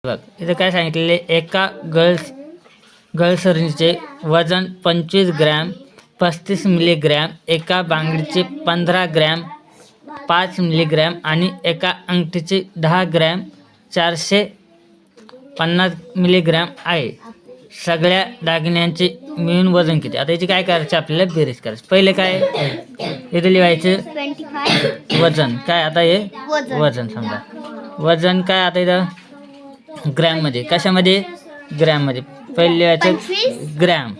बघ इथं काय सांगितलेले, एका गळसरणीचे वजन 25 ग्रॅम 35 मिलीग्रॅम, एका बांगडीचे 15 ग्रॅम 5 मिलीग्रॅम आणि एका अंगठीचे 10 ग्रॅम 450 मिलीग्रॅम आहे. सगळ्या दागिन्यांचे मिळून वजन किती? आता याची काय करायचं, आपल्याला बेरीज करायची. पहिले काय इथे लिहायचं 25 वजन काय, आता हे वजन समजा वजन काय, आता इथं ग्रॅममध्ये, कशामध्ये ग्रॅममध्ये. पहिले लिहायचं ग्रॅम,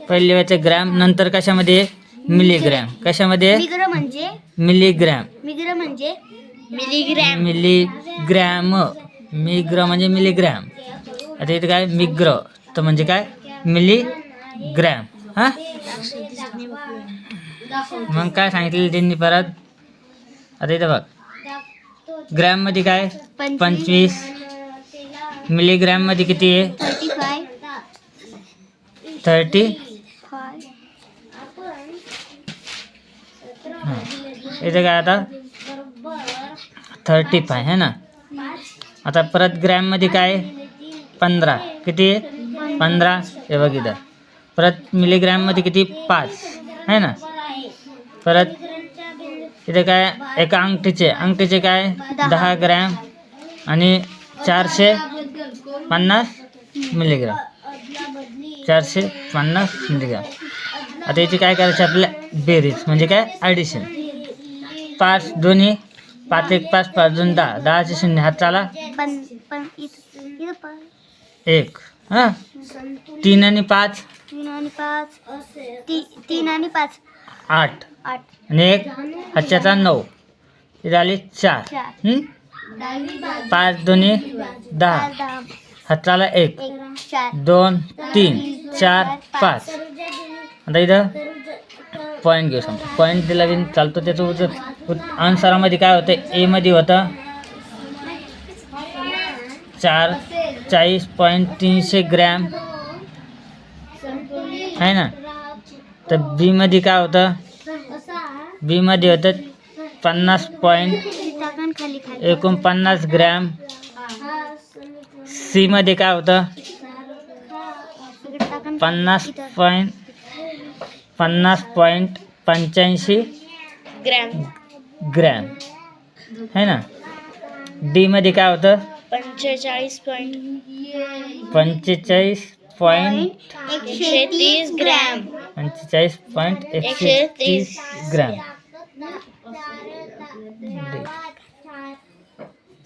पहिले लिहायचं ग्रॅम, नंतर कशामध्ये मिलीग्रॅम, कशामध्ये मिलीग्रॅम म्हणजे मिलीग्रॅम, मिलीग्रॅम म्हणजे मिलीग्रॅम, मिलीग्रॅम, मिग्र म्हणजे मिलीग्रॅम. आता इथे काय मिग्र तर म्हणजे काय मिलीग्रॅम. हा मग काय सांगितलेलं त्यांनी परत, आता इथं बघ ग्रॅम मध्ये काय 25, मिलीग्रॅम मध्ये किती आहे 30. इथे काय आता 35 आहे ना. आता परत ग्रॅम मध्ये काय 15, किती 15 हे बघ इथं. परत मिलीग्रॅम मध्ये किती 5 आहे ना. परत इथे काय एका अंगठीचे काय 10 ग्रॅम आणि 450 मिलीग्रॅम, 450 मिलीग्रॅम. आता याची काय करायची आपल्याला बेरीज, म्हणजे काय ॲडिशन. 5 दोन्ही 5 1 5 5 2 10, 10चे शून्य हात चाला 1. हां 3 आणि 5 8 आणि 1 हातच्याचा 9, हे झाले 4. 5 दोन्ही 10, हात चाला 1 2 3 4 5. आता इथं पॉईंट घेऊ समजा, पॉईंट दिला बी चालतो. त्याचं अनुसारामध्ये काय होतं, ए मध्ये होतं 40.300 ग्रॅम आहे ना. तर बी मध्ये काय होतं, बी मध्ये होतं 50.49 ग्रॅम. सी मध्ये काय होतं 50.85 ग्रॅम है ना. डी मध्ये काय होतं 45.130 ग्रॅम. 45.130 ग्रॅम.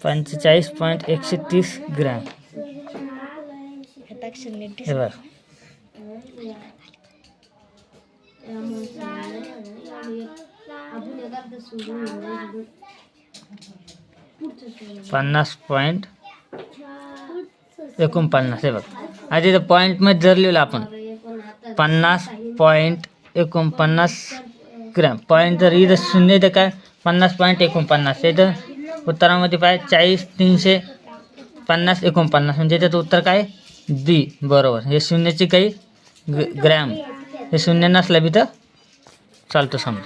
45.130 ग्रॅम. हे बघ 50.49. हे बघ आधी तर पॉईंट मध्ये जर लिहिलं आपण 50.49 ग्रॅम. पॉईंट जर इथं शून्य तर काय 50.49. इथं उत्तरामध्ये पाय 40.350 म्हणजे त्याचं उत्तर काय बी बरोबर. हे शून्याची काही ग्रॅम हे शून्य नसलं बी तर चालतं समजा,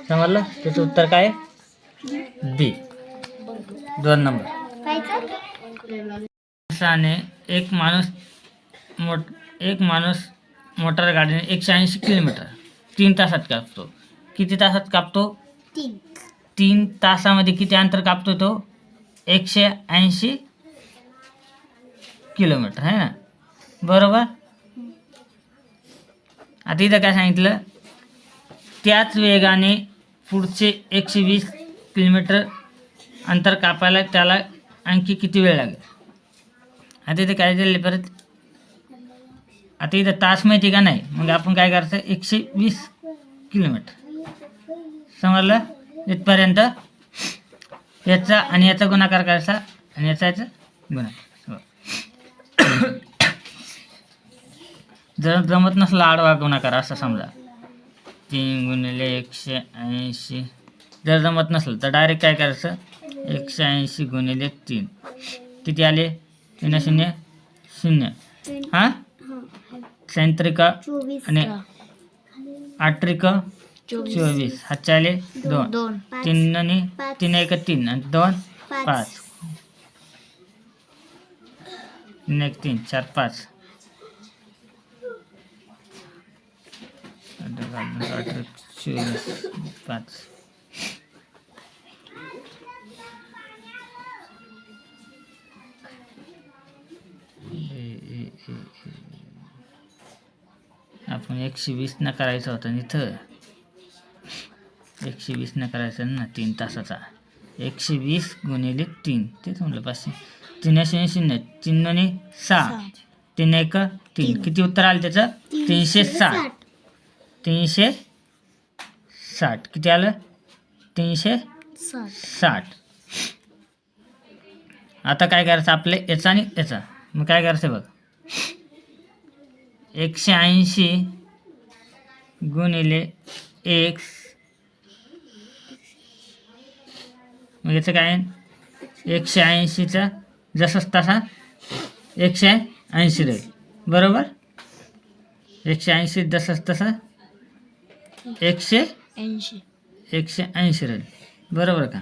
समजलं. त्याचं उत्तर काय बी 2 नंबर. एक माणूस मोटार गाडीने 180 किलोमीटर 3 तासात कापतो. किती तासात कापतो 3 तासामध्ये किती अंतर कापतो तो 180 किलोमीटर आहे ना बरोबर. आता इथं काय सांगितलं, त्याच वेगाने पुढचे 120 किलोमीटर अंतर कापायला त्याला आणखी किती वेळ लागेल. आता इथं काय दिले परत, आता इथं तास माहिती का नाही, मग आपण काय करायचं 120 किलोमीटर समजलं. इथपर्यंत याचा आणि याचा गुणाकार करायचा आणि याचा गुणाकार. जर जमत नसला आडवा गुणाकार असं समजा 3 गुणिले 180. जर जमत नसलं तर डायरेक्ट काय करायचं 180 गुणिले 3 किती आले 3 0 0. हां 3 आणि 8 24 हातचे आले 2 3 आणि 3 1 3 आणि 2 5. तीन एक तीन, 4 5, 24 5. आपण 120 न करायचं होतं इथं, 120 न करायचं ना 3 तासाचा. 120 गुणिले 3, तेच म्हणलं 500. 3 शून्य 3 दोन्ही 6, 3 एक 3. किती उत्तर आलं त्याचं? 360. 360 किती आलं? 360. आता काय करायचं आपले याचा आणि याचा. मग काय करायचं बघ, 180 गुणिले x, मग याचं काय आहे? 180चा जसंच तसा 180 राहील, बरोबर. 180 जसंच तसा 180 राहील, बरोबर का.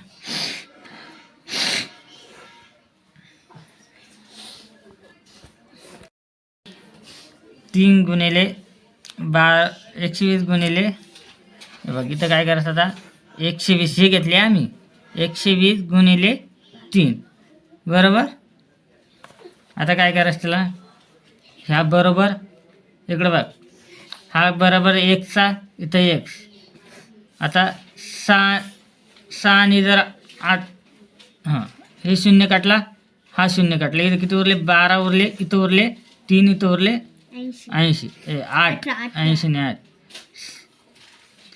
तीन गुणिले 120 गुणिले, बघ इथं काय करायचं आता, 120 हे घेतले आम्ही, 120 गुणिले 3, बरोबर. आता काय करायचं त्याला, ह्या बरोबर इकडं बघ, हा बरोबर 1चा इथं x. आता 6 आणि जर 8, हां हे शून्य काटला, हा शून्य काटला, इथं किती उरले? 12 उरले, इथं उरले 3, इथं उरले 80. 8 80 ने 8.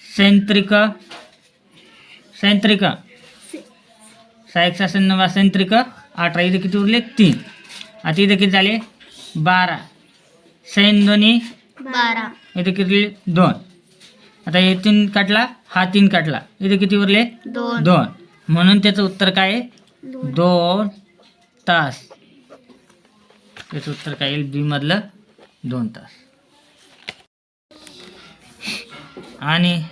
सेंत्रिक 6 9 सेंत्रिक 18, इथं किती उरले? 3. आता इथं किती झाले? 12. सैन दोन्ही 12. इथं किती? 2. आता हे 3 काटला, हा 3 काटला, इथं किती उरले? 2. म्हणून त्याचं उत्तर काय आहे? 2 तास. त्याचं उत्तर काय येईल? बी मधलं 2 तास. आणि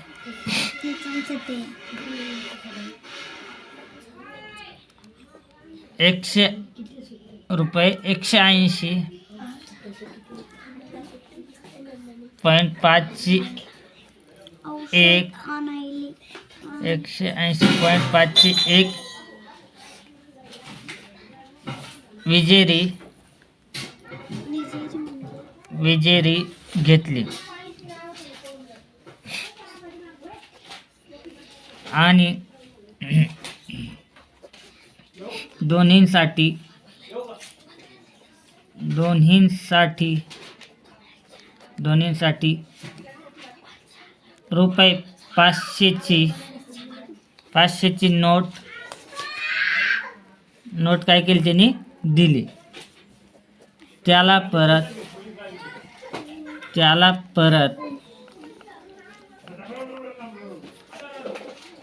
₹180.5 ची 180.5 ची एक विजेरी घेतली आणि दोन्हींसाठी ₹500ची नोट काय केली त्यांनी? दिली. त्याला परत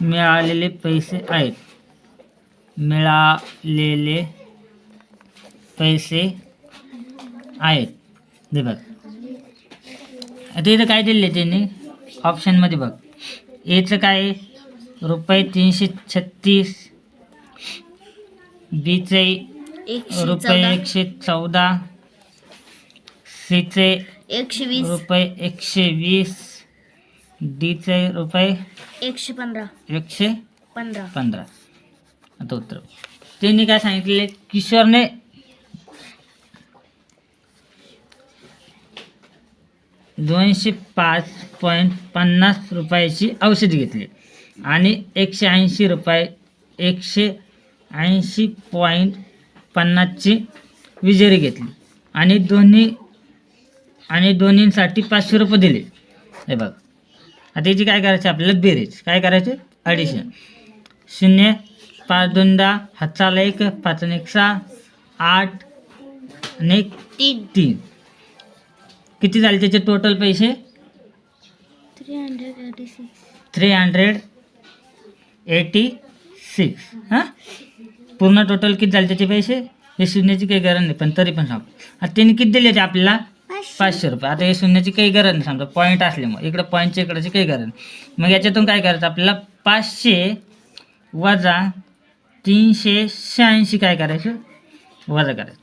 मिळालेले पैसे आहेत. हे बघ, आता इथं काय दिले त्यांनी ऑप्शनमध्ये बघ. एचं काय आहे? ₹336, बीचे ₹114, सीचे ₹120, डीचे ₹115. आता उत्तर त्यांनी काय सांगितले? किशोरने ₹205.50 औषध घेतले आणि 180.50 विजेरी घेतली आणि दोन्हींसाठी ₹500 दिले. हे बघ, आता याची काय करायचं आपल्याला? बेरीज काय करायचं? ॲडिशन. 0 5 2 10, हाताला 1 5 1 6, 8 आणि 3. किती झाले त्याचे टोटल पैसे? 386. हां, पूर्ण टोटल किती झाले त्याचे पैसे? हे शून्याची काही गरज नाही, पण तरी पण सांग. आता त्यांनी किती दिले ते आपल्याला? ₹500. आता हे शून्याची काही गरज नाही, समजा पॉईंट असल्यामुळे इकडं पॉईंटच्या इकडची काही गरज नाही. मग याच्यातून काय करायचं आपल्याला? 500 वजा 386 काय करायचं? वजा करायचं.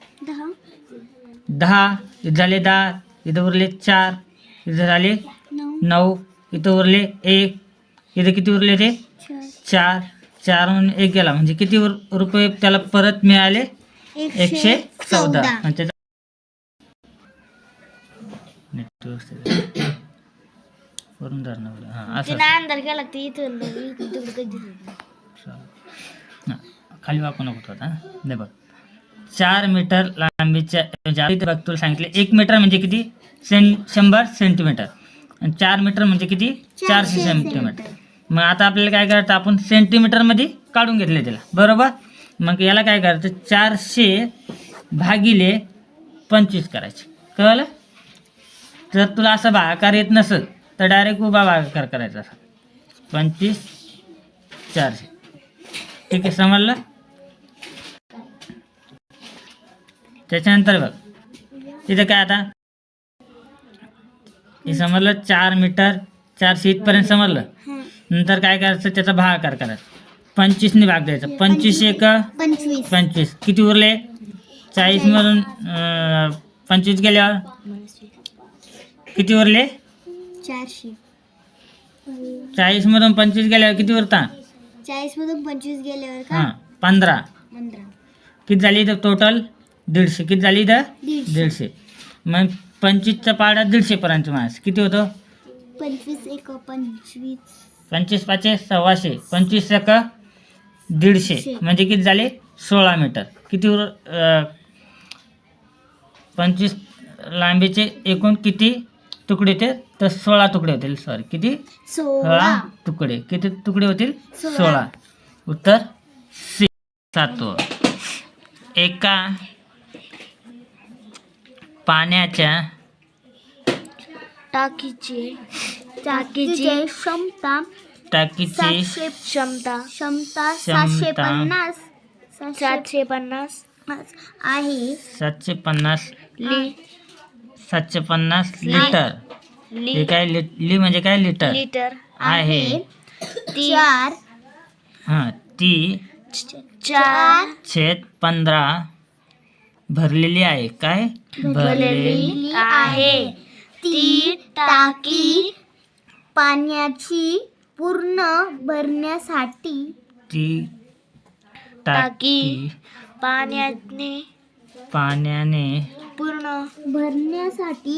10, इथं झाले 10, इथं उरले 4, इथं झाले 9, इथं उरले 1, इथं किती उरले ते 4, 4 म्हणून 1 गेला म्हणजे किती रुपये त्याला परत मिळाले 114. आणि त्याचा वरून धरणं हां असं अंदर गेला ते इथं हां खाली वाकू नको आता नाही बघ 4 मीटर लांबीच्या म्हणजे बघ तुला सांगितले 1 मीटर म्हणजे किती 100 सेंटीमीटर आणि 4 मीटर म्हणजे किती 400 सेंटीमीटर. मग आता आपल्याला काय करायचं आपण सेंटीमीटरमध्ये काढून घेतले त्याला बरोबर. मग याला काय करायचं 400 भागिले 25 करायचे कळलं. जर तुला असा भागाकार येत नसेल तर डायरेक्ट उभा भागाकार करायचा असा 25 400 ठीक आहे समजलं. त्याच्यानंतर बघ तिथं काय आता हे समजलं 4 मीटर 400 इथपर्यंत समजलं. नंतर काय करायचं त्याचा भागाकार करायचा 25 ने भाग द्यायचा 25 एक 25 किती उरले 40 मधून 25 गेल्यावर किती उरले 400. 40 मधून 25 गेल्यावर किती उरता 40 मधून 25 गेल्यावर का हां 15 15. किती झाली इथं टोटल 150 किती झाली इथं 150. मग 25च्या पाड्यात 150 पर्यंत माणस किती होतं 25 एक 25 25 पाचे 600 25 एक 150 म्हणजे किती झाले 16 मीटर किती 25 लांबीचे एकूण किती तुकडे होते तर 16 तुकडे होतील सॉरी किती 16 तुकडे किती तुकडे होतील 16. उत्तर सी 7. एका पाण्याच्या टाकीची क्षमता टाकीची क्षमता 750 750 आहे 750 लिटर हे काय ली म्हणजे काय लिटर लिटर आहे हां ती 4/15 भरलेली आहे काय भरलेली आहे. ती टाकी पाण्याची पूर्ण भरण्यासाठी ती टाकी पाण्याने पूर्ण भरण्यासाठी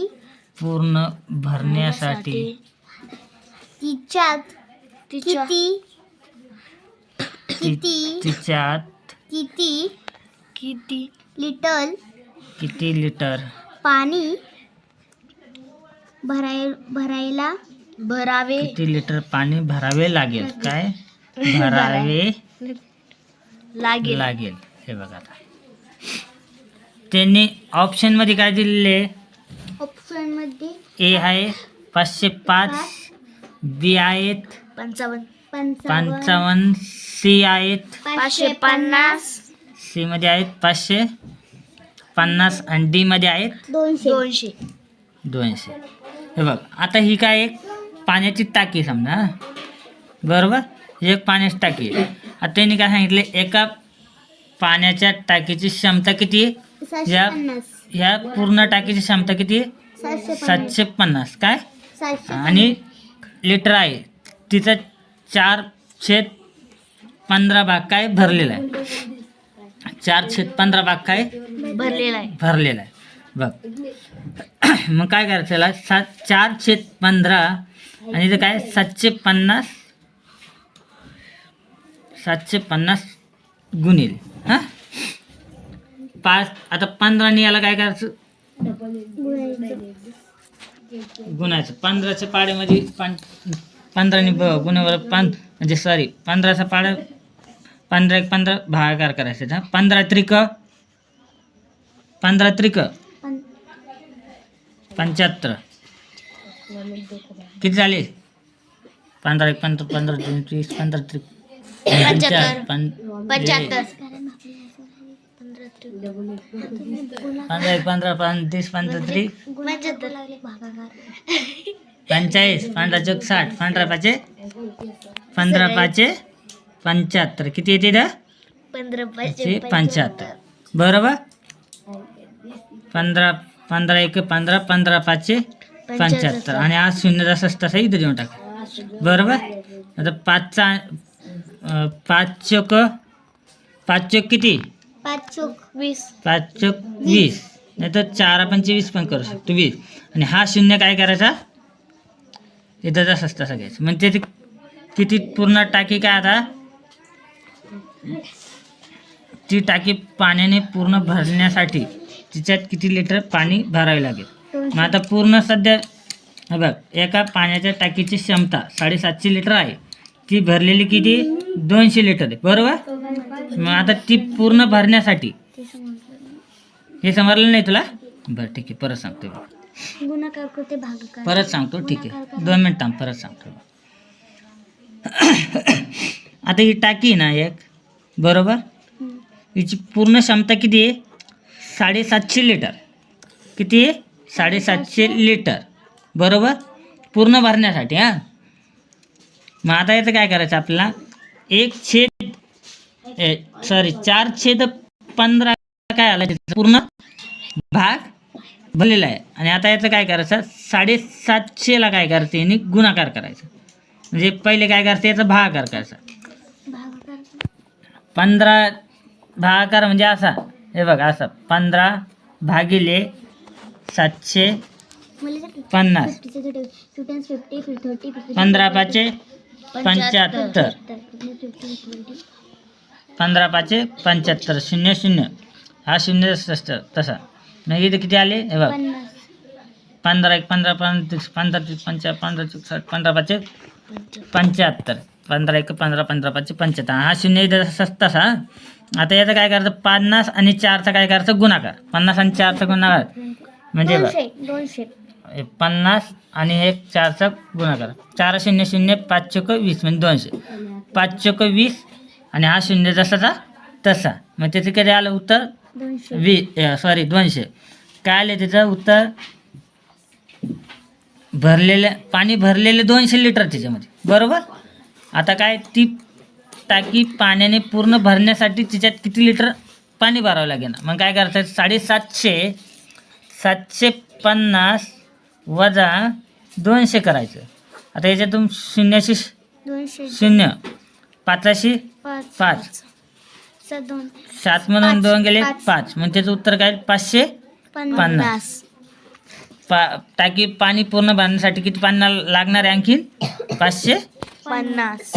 तिच्यात किती लिटर पाणी भरावे किती लिटर पाणी भरावे लागेल काय भरावे लागेल हे बघा आता त्यांनी ऑप्शन मध्ये काय दिलेले ऑप्शन मध्ये ए आहे 505 बी आहेत 55 सी आहेत 550 सी मध्ये आहेत 550 आणि डी मध्ये आहेत 200. हे बघ आता ही काय एक पाण्याची टाकी समजा हा. बरोबर ही एक पाण्याची टाकी आहे. आता त्यांनी काय सांगितले एका पाण्याच्या टाकीची क्षमता किती आहे ह्या पूर्ण टाकीची क्षमता किती आहे 750 काय आणि लिटर आहे तिचा 4/15 भाग काय भरलेला आहे 4/15 भाग काय भरलेला आहे बघ मग काय करायचं त्याला 4/15 आणि इथं काय 750 गुणिले हां 5 आता 15 याला काय करायचं गुणायचं 15च्या पाड्यामध्ये 15 गुणावर 5 म्हणजे सॉरी 15चा पाड्या 15 एक 15 भागाकार करायचा 15 त्रिक 75 किती झाले 15 एक 15 15 30 15 त्रिक 75 15 एक 15 30 15 त्रिक 45 15 चौक 60 15 पाचे 75 किती येते 15 75 बरोबर 15 15 एक 15 15 पाचशे 75 आणि आज शून्य जसं तसा इथं देऊन टाका. बरोबर. आता पाच चोक किती? 5 चोक 20. 5 चोक 20, नाही तर 4 पंचे 20 पण करू शकतो 20. आणि हा शून्य काय करायचा इथं जसंच तसं घ्यायचं. म्हणजे ते किती पूर्ण टाकी काय आता ती टाकी पाण्याने पूर्ण भरण्यासाठी तिच्यात किती लिटर पाणी भरावे लागेल. मग आता पूर्ण सध्या हे बघ एका पाण्याच्या टाकीची क्षमता 750 लिटर आहे. ती भरलेली किती 200 लिटर आहे. बरोबर. मग आता ती पूर्ण भरण्यासाठी हे समजलं नाही तुला. बरं ठीक आहे परत सांगतो. गुणाकार करते भागाकार. परत सांगतो ठीक आहे 2 मिनिट थांब परत सांगतो. आता ही टाकी ना एक बरोबर हिची पूर्ण क्षमता किती आहे 750 लिटर. किती आहे 750 लिटर. बरोबर पूर्ण भरण्यासाठी. हां मग आता याचं काय करायचं आपल्याला 4/15 काय आला त्याचा पूर्ण भाग भरलेला आहे. आणि आता याचं काय करायचं 750ला काय करायचं यांनी गुणाकार करायचा. म्हणजे पहिले काय करायचं याचा भागाकार करायचा. 15 भागाकार म्हणजे असा हे बघा असं 15 भागिले 750 15 पाचे 75 15 पाचे 75 0 0 हा शून्य तसा. नाही इथे किती आले हे बघ 15 1 15 15 15 15 15 60 15 पाचे 75 15 1 15 15 पाचे 75 हा शून्य इथे तसा. आता याचं काय करायचं 50 आणि 4चा काय करायचं गुणाकार. 50 आणि 4चा गुणाकार म्हणजे 200. 50 आणि 4चा गुणाकार 4 0 0 5 चोक 20 म्हणजे 200. 5 चोक 20 आणि हा शून्य जसाचा तसा. मग त्याचं कधी आलं उत्तर 200. काय आले त्याचं उत्तर पाणी भरलेले 200 लिटर त्याच्यामध्ये. बरोबर. आता काय ती टाकी पाण्याने पूर्ण भरण्यासाठी तिच्यात किती लिटर पाणी भरावं लागेल. मग काय करायचं 750 वजा 200 करायचं. आता याच्यातून शून्याशी 0 5शी 5 7 म्हणून 2 गेले 5 मग त्याचं उत्तर काय 550. टाकी पाणी पूर्ण भरण्यासाठी किती पाणी लागणार आहे आणखीन 550.